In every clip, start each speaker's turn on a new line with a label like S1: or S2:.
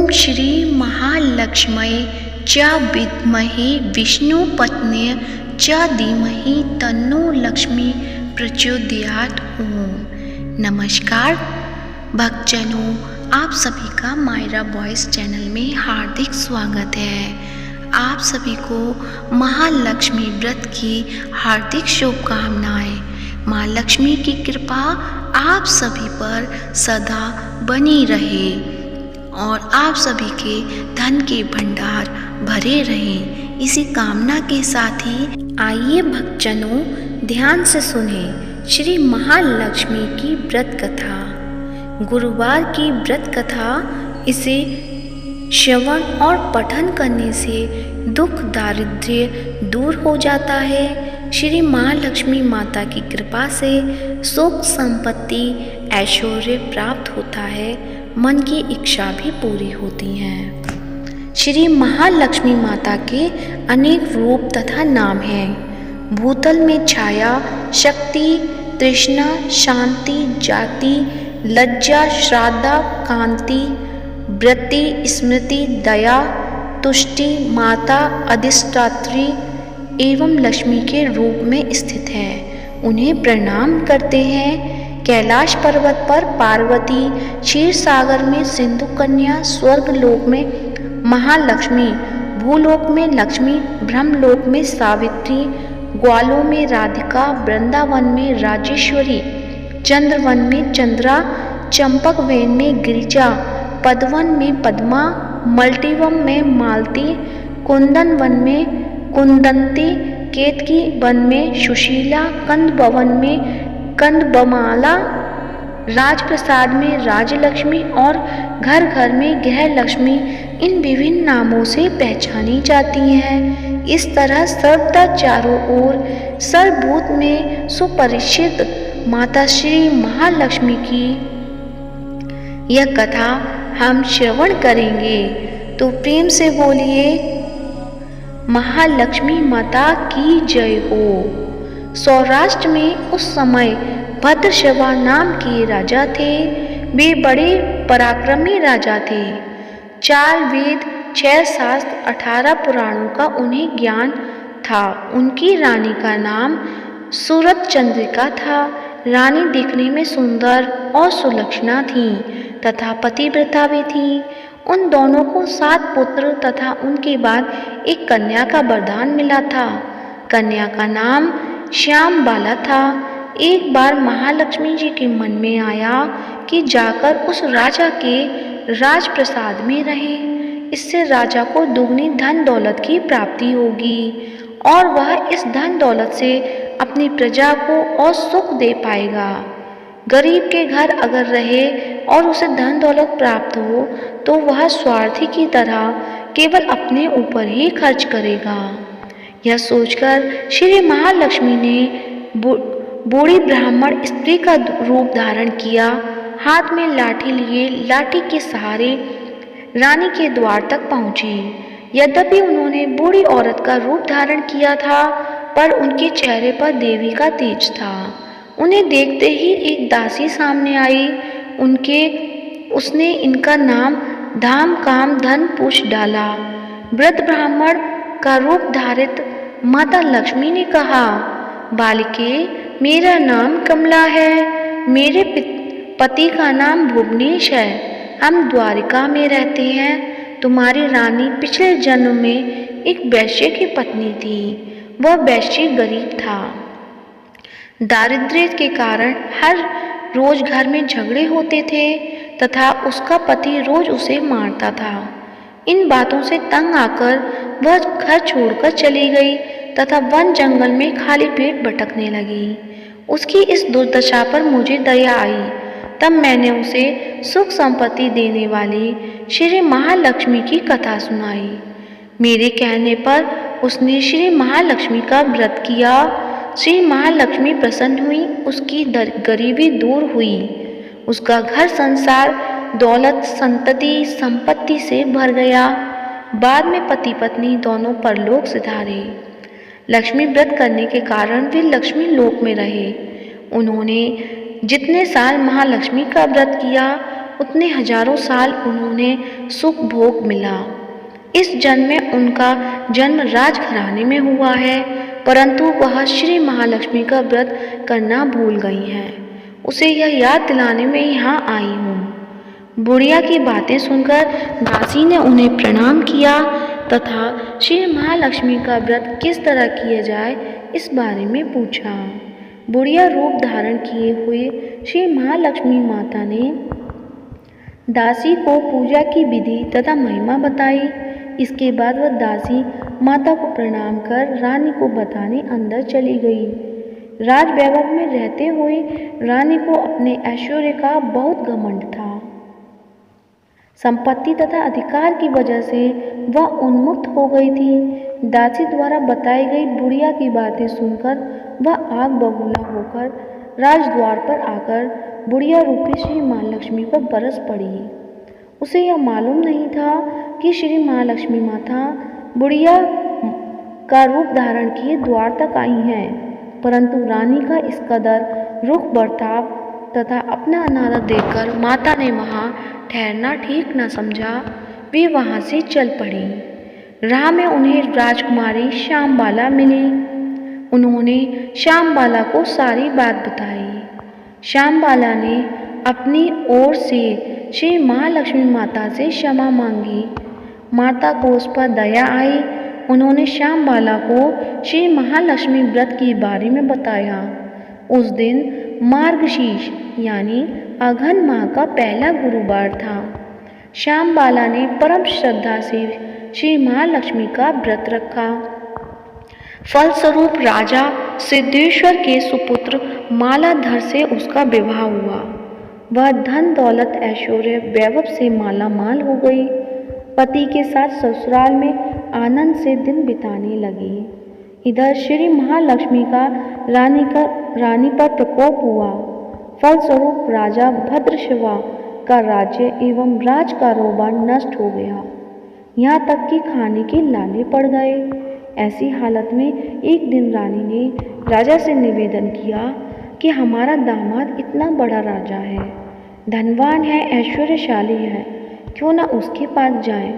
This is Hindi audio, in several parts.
S1: श्री महालक्ष्म्यै च विद्महे विष्णुपत्न्यै च धीमहि तन्नो लक्ष्मी प्रचोदयात्। ओम। नमस्कार भक्तजनों, आप सभी का मायरा वॉइस चैनल में हार्दिक स्वागत है। आप सभी को महालक्ष्मी व्रत की हार्दिक शुभकामनाएं। माँ लक्ष्मी की कृपा आप सभी पर सदा बनी रहे और आप सभी के धन के भंडार भरे रहें, इसी कामना के साथ ही आइए भक्तजनों, ध्यान से सुने श्री महालक्ष्मी की व्रत कथा। गुरुवार की व्रत कथा, इसे श्रवण और पठन करने से दुख दारिद्र्य दूर हो जाता है। श्री महालक्ष्मी माता की कृपा से सुख संपत्ति ऐश्वर्य प्राप्त होता है, मन की इच्छा भी पूरी होती हैं। श्री महालक्ष्मी माता के अनेक रूप तथा नाम हैं। भूतल में छाया, शक्ति, तृष्णा, शांति, जाति, लज्जा, श्राद्धा, कांति, वृत्ति, स्मृति, दया, तुष्टि, माता, अधिष्ठात्री एवं लक्ष्मी के रूप में स्थित है। उन्हें प्रणाम करते हैं। कैलाश पर्वत पर पार्वती, क्षीर सागर में सिंधु कन्या, स्वर्ग लोक में महालक्ष्मी, भूलोक में लक्ष्मी, ब्रह्मलोक में सावित्री, ग्वालों में राधिका, वृंदावन में राजेश्वरी, चंद्रवन में चंद्रा, चंपक वन में गिरिजा, पदवन में पद्मा, मल्टीवम में मालती, कुंदन वन में कुंदंती, केतकी वन में सुशीला, कंद भवन में कंदबमाला, राजप्रसाद में राजलक्ष्मी और घर घर में गृहलक्ष्मी इन विभिन्न नामों से पहचानी जाती हैं। इस तरह सर्वदा चारों ओर सर्वभूत में सुपरिचित माता श्री महालक्ष्मी की यह कथा हम श्रवण करेंगे, तो प्रेम से बोलिए महालक्ष्मी माता की जय हो। सौराष्ट्र में उस समय भद्रश्रवा नाम के राजा थे। वे बड़े पराक्रमी राजा थे। 4 वेद, 6 शास्त्र, 18 पुराणों का उन्हें ज्ञान था। उनकी रानी का नाम सूरत चंद्रिका था। रानी दिखने में सुंदर और सुलक्षणा थी तथा पतिव्रता भी थी। उन दोनों को 7 पुत्र तथा उनके बाद एक कन्या का वरदान मिला था। कन्या का नाम श्याम बाला था। एक बार महालक्ष्मी जी के मन में आया कि जाकर उस राजा के राजप्रसाद में रहें। इससे राजा को दुगनी धन दौलत की प्राप्ति होगी और वह इस धन दौलत से अपनी प्रजा को और सुख दे पाएगा। गरीब के घर अगर रहे और उसे धन दौलत प्राप्त हो तो वह स्वार्थी की तरह केवल अपने ऊपर ही खर्च करेगा। यह सोचकर श्री महालक्ष्मी ने बूढ़ी ब्राह्मण स्त्री का रूप धारण किया। हाथ में लाठी लिए लाठी के सहारे रानी के द्वार तक पहुंची। यद्यपि उन्होंने बूढ़ी औरत का रूप धारण किया था, पर उनके चेहरे पर देवी का तेज था। उन्हें देखते ही एक दासी सामने आई। उसने इनका नाम धाम काम धन पूछ डाला। वृद्ध ब्राह्मण का रूप धारित माता लक्ष्मी ने कहा, बालिके, मेरा नाम कमला है। मेरे पति का नाम भुवनेश है। हम द्वारिका में रहते हैं। तुम्हारी रानी पिछले जन्म में एक वैश्य की पत्नी थी। वह वैश्य गरीब था। दारिद्र्य के कारण हर रोज घर में झगड़े होते थे तथा उसका पति रोज उसे मारता था। इन बातों से तंग आकर वह घर छोड़कर चली गई तथा वन जंगल में खाली पेट भटकने लगी। उसकी इस दुर्दशा पर मुझे दया आई। तब मैंने उसे सुख संपत्ति देने वाली श्री महालक्ष्मी की कथा सुनाई। मेरे कहने पर उसने श्री महालक्ष्मी का व्रत किया। श्री महालक्ष्मी प्रसन्न हुई। उसकी गरीबी दूर हुई। उसका घर संसार दौलत संतति संपत्ति से भर गया। बाद में पति पत्नी दोनों परलोक सिधारे। लक्ष्मी व्रत करने के कारण वे लक्ष्मी लोक में रहे। उन्होंने जितने साल महालक्ष्मी का व्रत किया उतने हजारों साल उन्होंने सुख भोग मिला। इस जन्म में उनका जन्म राजघराने में हुआ है, परंतु वह श्री महालक्ष्मी का व्रत करना भूल गई हैं। उसे यह याद दिलाने में यहाँ आई हूँ। बुढ़िया की बातें सुनकर दासी ने उन्हें प्रणाम किया तथा श्री महालक्ष्मी का व्रत किस तरह किया जाए इस बारे में पूछा। बुढ़िया रूप धारण किए हुए श्री महालक्ष्मी माता ने दासी को पूजा की विधि तथा महिमा बताई। इसके बाद वह दासी माता को प्रणाम कर रानी को बताने अंदर चली गई। राज वैभव में रहते हुए रानी को अपने ऐश्वर्य का बहुत घमंड था। संपत्ति तथा अधिकार की वजह से वह उन्मुक्त हो गई थी। दासी द्वारा बताई गई बुढ़िया की बातें सुनकर वह आग बबूला होकर राजद्वार पर आकर बुढ़िया रूपी श्री महालक्ष्मी पर बरस पड़ी। उसे यह मालूम नहीं था कि श्री महालक्ष्मी माता बुढ़िया का रूप धारण किए द्वार तक आई हैं, परंतु रानी का इस कदर रुख बर्ताव तथा अपना अनादर देखकर माता ने वहाँ ठहरना ठीक न समझा। वे वहाँ से चल पड़ी। राह में उन्हें राजकुमारी श्यामबाला मिली। उन्होंने श्यामबाला को सारी बात बताई। श्यामबाला ने अपनी ओर से श्री महालक्ष्मी माता से क्षमा मांगी। माता को उस पर दया आई। उन्होंने श्यामबाला को श्री महालक्ष्मी व्रत के बारे में बताया। उस दिन मार्गशीर्ष यानी अघन माह का पहला गुरुवार था। श्यामबाला ने परम श्रद्धा से श्री महालक्ष्मी का व्रत रखा। फलस्वरूप राजा सिद्धेश्वर के सुपुत्र मालाधर से उसका विवाह हुआ। वह धन दौलत ऐश्वर्य वैभव से माला माल हो गई। पति के साथ ससुराल में आनंद से दिन बिताने लगी। इधर श्री महालक्ष्मी का रानी पर प्रकोप हुआ। फलस्वरूप राजा भद्रशिवा का राज्य एवं राज कारोबार नष्ट हो गया। यहाँ तक कि खाने के लाले पड़ गए। ऐसी हालत में एक दिन रानी ने राजा से निवेदन किया कि हमारा दामाद इतना बड़ा राजा है, धनवान है, ऐश्वर्यशाली है, क्यों ना उसके पास जाएं,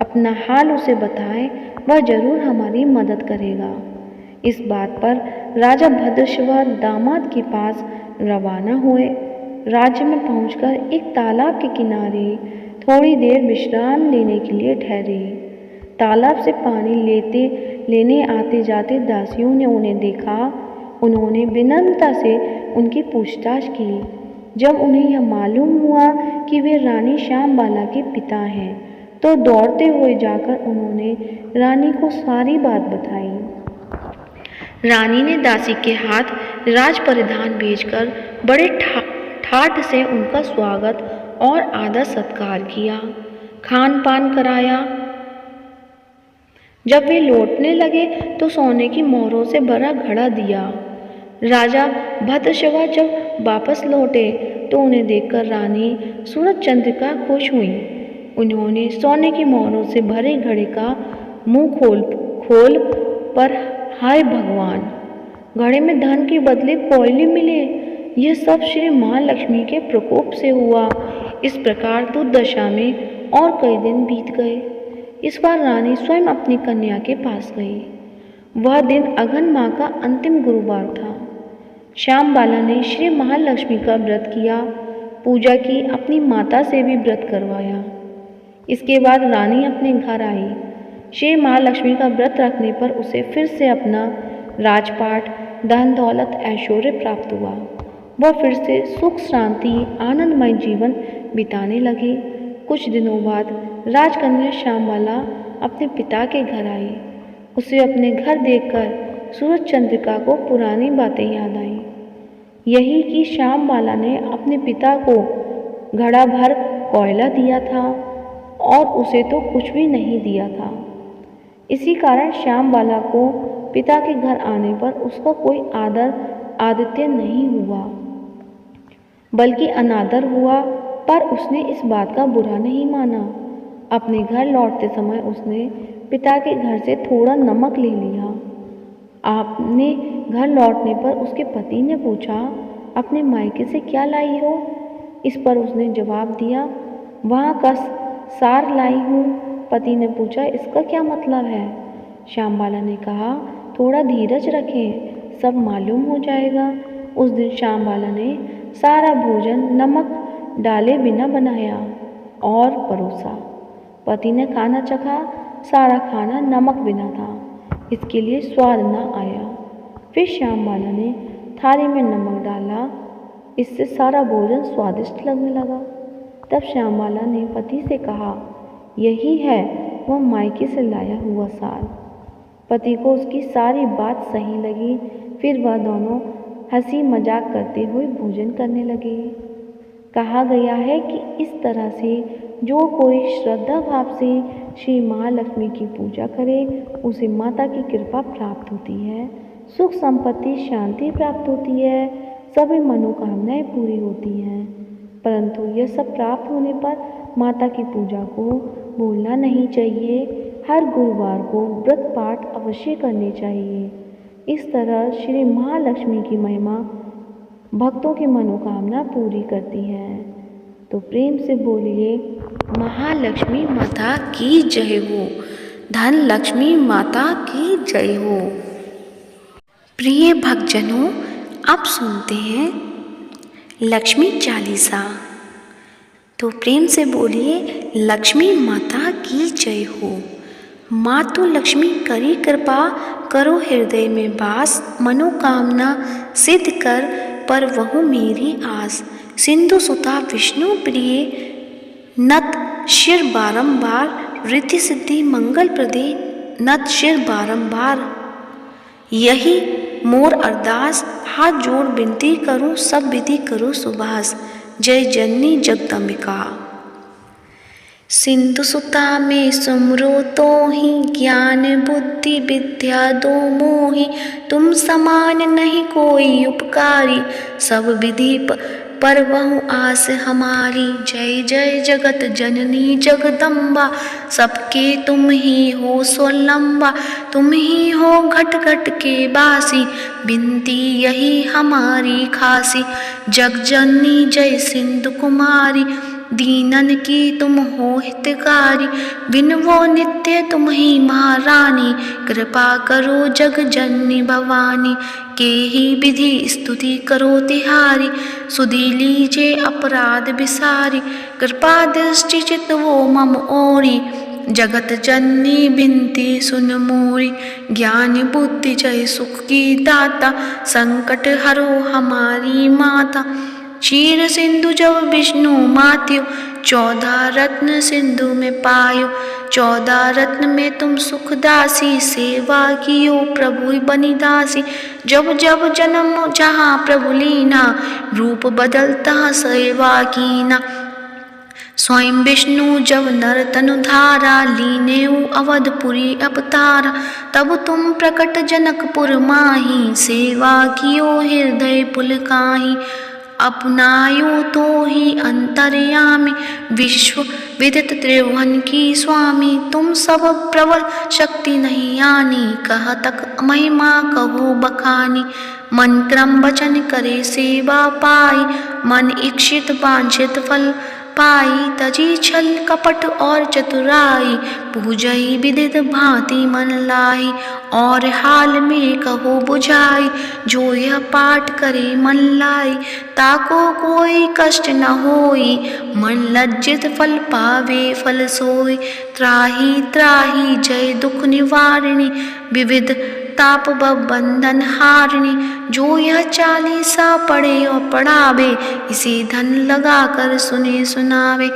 S1: अपना हाल उसे बताएं, वह जरूर हमारी मदद करेगा। इस बात पर राजा भद्रशिवा दामाद के पास रवाना हुए। राज्य में पहुंचकर एक तालाब के किनारे थोड़ी देर विश्राम लेने के लिए ठहरे। तालाब से पानी लेने आते जाते दासियों ने उन्हें देखा। उन्होंने विनम्रता से उनकी पूछताछ की। जब उन्हें यह मालूम हुआ कि वे रानी श्यामबाला के पिता हैं, तो दौड़ते हुए जाकर उन्होंने रानी को सारी बात बताई। रानी ने दासी के हाथ राज परिधान भेजकर बड़े ठाठ से उनका स्वागत और आदर सत्कार किया, खान पान कराया। जब वे लौटने लगे तो सोने की मोहरों से भरा घड़ा दिया। राजा भद्रशिवा जब वापस लौटे तो उन्हें देखकर रानी सूरज चंद्रिका खुश हुई। उन्होंने सोने की मोहरों से भरे घड़े का मुंह खोल पर हाय भगवान, घड़े में धन के बदले कोयले मिले। यह सब श्री महालक्ष्मी के प्रकोप से हुआ। इस प्रकार दुर्दशा में और कई दिन बीत गए। इस बार रानी स्वयं अपनी कन्या के पास गई। वह दिन अघन माह का अंतिम गुरुवार था। श्यामबाला ने श्री महालक्ष्मी का व्रत किया, पूजा की, अपनी माता से भी व्रत करवाया। इसके बाद रानी अपने घर आई। श्री महालक्ष्मी का व्रत रखने पर उसे फिर से अपना राजपाट, धन दौलत, ऐश्वर्य प्राप्त हुआ। वह फिर से सुख शांति आनंदमय जीवन बिताने लगी। कुछ दिनों बाद राजकन्या श्यामबाला अपने पिता के घर आई। उसे अपने घर देखकर सूरज चंद्रिका को पुरानी बातें याद आईं। यही कि श्यामबाला ने अपने पिता को घड़ा भर कोयला दिया था और उसे तो कुछ भी नहीं दिया था। इसी कारण श्यामबाला को पिता के घर आने पर उसका कोई आदित्य नहीं हुआ, बल्कि अनादर हुआ। पर उसने इस बात का बुरा नहीं माना। अपने घर लौटते समय उसने पिता के घर से थोड़ा नमक ले लिया। आपने घर लौटने पर उसके पति ने पूछा, अपने मायके से क्या लाई हो?
S2: इस पर उसने जवाब दिया, वहाँ का सार लाई हूँ। पति ने पूछा, इसका क्या मतलब है? श्यामबाला ने कहा, थोड़ा धीरज रखें, सब मालूम हो जाएगा। उस दिन श्यामबाला ने सारा भोजन नमक डाले बिना बनाया और परोसा। पति ने खाना चखा, सारा खाना नमक बिना था, इसके लिए स्वाद न आया। फिर श्यामबाला ने थाली में नमक डाला, इससे सारा भोजन स्वादिष्ट लगने लगा। तब श्यामबाला ने पति से कहा, यही है वह मायके से लाया हुआ सार। पति को उसकी सारी बात सही लगी। फिर वह दोनों हंसी मजाक करते हुए भोजन करने लगे। कहा गया है कि इस तरह से जो कोई श्रद्धा भाव से श्री महालक्ष्मी की पूजा करे, उसे माता की कृपा प्राप्त होती है, सुख संपत्ति शांति प्राप्त होती है, सभी मनोकामनाएं पूरी होती हैं। परंतु यह सब प्राप्त होने पर माता की पूजा को भूलना नहीं चाहिए। हर गुरुवार को व्रत पाठ अवश्य करने चाहिए। इस तरह श्री महालक्ष्मी की महिमा भक्तों की मनोकामना पूरी करती है। तो प्रेम से बोलिए,
S1: महालक्ष्मी माता की जय हो, धन लक्ष्मी माता की जय हो। प्रिय भक्तजनों, अब सुनते हैं लक्ष्मी चालीसा। तो प्रेम से बोलिए, लक्ष्मी माता की जय हो। मातु लक्ष्मी करी कृपा, करो हृदय में वास, मनोकामना सिद्ध कर पर वहु मेरी आस। सिंधु सुता विष्णु प्रिय, नत शिर बारंबार, रिद्धि सिद्धि मंगल प्रदे, नत शिर बारंबार। यही मोर अरदास, हाथ जोड़ विनती करूं, सब विधि करो सुबास। जय जननी जगदम्बिका। सिंधु सुता में सुमरो तो ही, ज्ञान बुद्धि विद्या दो मोहि। तुम समान नहीं कोई उपकारी, सब विधि पर वहु आस हमारी। जय जय जगत जननी जगदम्बा, सबके तुम ही हो स्वलंबा। तुम ही हो घट घट के बासी, बिनती यही हमारी खासी। जग जननी जय सिंधु कुमारी, दीनन की तुम हो हितकारी। विनवो नित्य तुम ही महारानी, कृपा करो जग जननी भवानी। के ही विधि स्तुति करो तिहारी, सुधि लीजे अपराध विसारी। कृपा दृष्टि चित वो मम ओरी, जगत जननी बिनती सुन मोरी। ज्ञान बुद्धि जय सुख की दाता, संकट हरो हमारी माता। क्षीर सिंधु जब विष्णु मात्यो, 14 रत्न सिंधु में पायो। 14 रत्न में तुम सुखदासी, सेवा कियो प्रभु बनी दासी। जब जब जन्म जहाँ प्रभु लीना, रूप बदलता सेवा कीना। स्वयं विष्णु जब नर तनु धारा, लीनेऊ अवधपुरी अवतारा। तब तुम प्रकट जनकपुर माही, सेवा कियो हृदय पुलकाही। अपनायो तो ही अंतर्यामी, विश्व विदित त्रिभुवन की स्वामी। तुम सब प्रबल शक्ति नहीं आनी, कह तक महिमा कहो बखानी। मन क्रम वचन करे सेवा पाई, मन इच्छित वांछित फल पाई। तजी छल कपट और चतुराई, पूजई विदित भांति मन लाई। और हाल में कहो बुझाई, जो यह पाठ करे मन लाई। ताको कोई कष्ट न होई, मन लज्जित फल पावे फल सोई। त्राही त्राही जय दुख निवारिणी, विविध ताप बंधन हारिणी। जो यह चालीसा पढ़े और पढ़ावे, इसे धन लगा कर सुने सुनावे।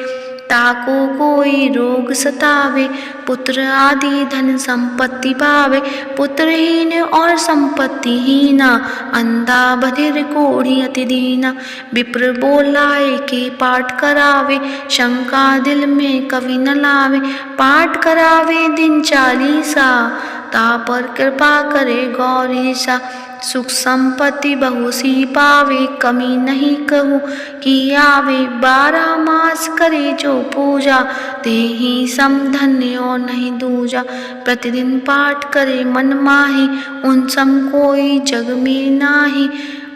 S1: ताको कोई रोग सतावे, पुत्र आदि धन संपत्ति पावे। पुत्रहीन और संपत्तिहीना, अंधा बधिर कोढ़ी अति दीना। विप्र बोलाए के पाठ करावे, शंका दिल में कभी न लावे। पाठ करावे दिन चालीसा, ता पर कृपा करे गौरीसा। सुख संपत्ति बहुसी पावे, कमी नहीं कहूँ कि आवे। 12 मास करे जो पूजा, ते ही समधन्य और नहीं दूजा। प्रतिदिन पाठ करे मन माही, उन सम कोई जग में नाही।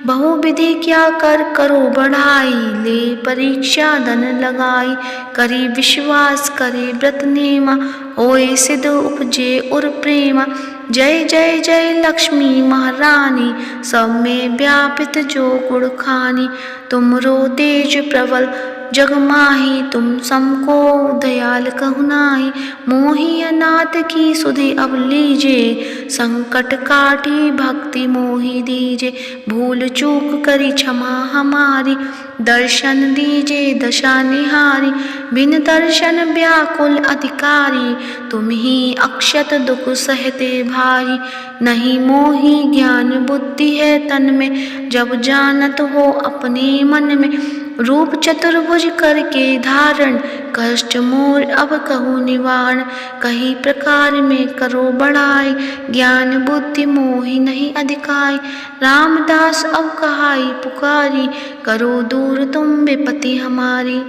S1: बहुविधि क्या कर करो बढ़ाई, ले परीक्षा धन लगाई, करी विश्वास करे व्रत नेमा, होए सिद्ध उपजे उर प्रेमा। जय जय जय लक्ष्मी महारानी, सब में व्यापित जो गुण खानी, तुमरो तेज प्रबल जग माही, तुम समको दयाल कहु नाहि। मोहि अनाथ की सुधि अब लीजे, संकट काटी भक्ति मोहि दीजे। भूल चूक करी क्षमा हमारी, दर्शन दीजे दशा निहारी। बिन दर्शन व्याकुल अधिकारी, तुम ही अक्षत दुख सहते भाई। नहीं मोहि ज्ञान बुद्धि है तन में, जब जानत हो अपने मन में। रूप चतुर्भुज करके धारण, कष्ट मोर अब कहूँ निवारण। कही प्रकार में करो बड़ाई, ज्ञान बुद्धि मोहि नहीं अधिकाई। रामदास अब कहाई पुकारी, करो दूर तुम विपत्ति हमारी।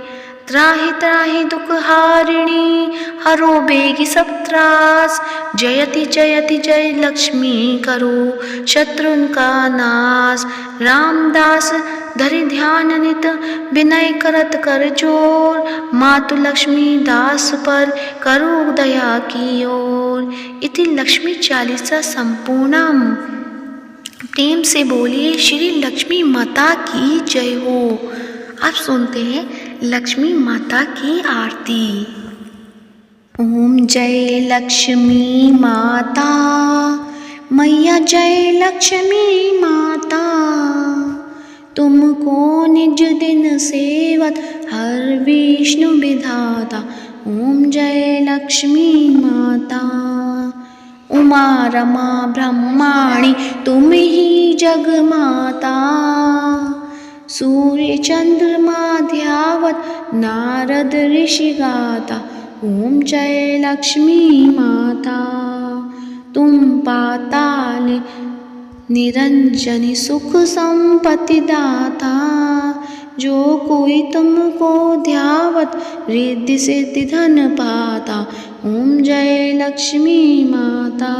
S1: त्राहि त्राहि दुख हारिणी, हरो बेगी सब त्रास। जयति जयति जय लक्ष्मी, करो शत्रुन का नाश। रामदास धरि ध्यान नित, विनय करत कर जोर। मातु लक्ष्मी दास पर, करो दया की ओर। इति लक्ष्मी चालीसा संपूर्णम। प्रेम से बोलिए श्री लक्ष्मी माता की जय हो। अब सुनते हैं लक्ष्मी माता की आरती। ओम जय लक्ष्मी माता, मैया जय लक्ष्मी माता। तुमको निज दिन सेवत, हर विष्णु विधाता। ओम जय लक्ष्मी माता। उमा रमा ब्रह्माणी, तुम ही जग माता। सूर्य चंद्रमा ध्यावत, नारद ऋषि गाता। ओम जय लक्ष्मी माता। तुम पाताल निरंजनी, सुख संपत्ति दाता। जो कोई तुमको ध्यावत, रिद्धि सिद्धि धन पाता। ओम जय लक्ष्मी माता।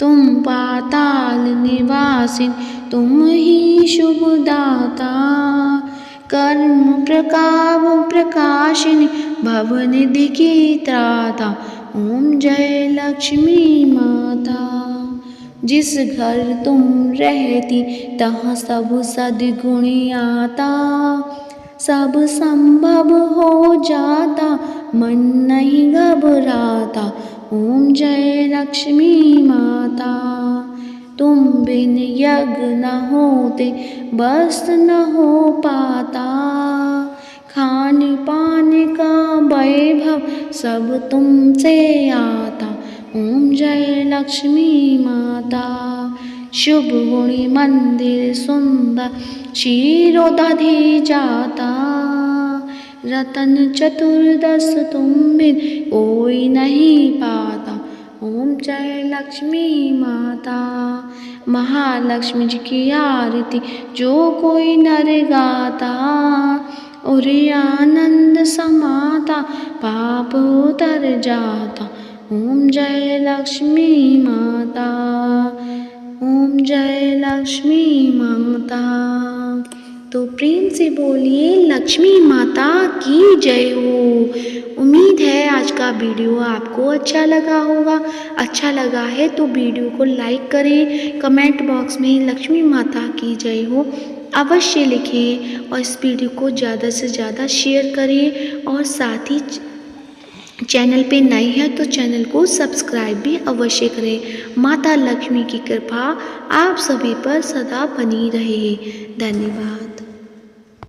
S1: तुम पाताल निवासिन, तुम ही शुभ दाता। कर्म प्रकाव प्रकाशिनी, भवनिधि की त्राता। ओम जय लक्ष्मी माता। जिस घर तुम रहती, तहाँ सब सद्गुण आता। सब संभव हो जाता, मन नहीं घबराता। ओम जय लक्ष्मी माता। तुम बिन यज्ञ न होते, वस्त्र न हो पाता। खान पान का वैभव, सब तुमसे आता। ओम जय लक्ष्मी माता। शुभ गुणी मंदिर सुंदर, क्षीरोदधि जाता। रतन चतुर्दश तुम बिन, कोई नहीं पाता। ओम जय लक्ष्मी माता। महालक्ष्मी जी की आरती, जो कोई नर गाता। और आनंद समाता, पाप उतर जाता। ओम जय लक्ष्मी माता। ओम जय लक्ष्मी माता। तो प्रेम से बोलिए लक्ष्मी माता की जय हो। उम्मीद है आज का वीडियो आपको अच्छा लगा होगा। अच्छा लगा है तो वीडियो को लाइक करें, कमेंट बॉक्स में लक्ष्मी माता की जय हो अवश्य लिखें और इस वीडियो को ज़्यादा से ज़्यादा शेयर करें। और साथ ही चैनल पे नए हैं तो चैनल को सब्सक्राइब भी अवश्य करें। माता लक्ष्मी की कृपा आप सभी पर सदा बनी रहे। धन्यवाद।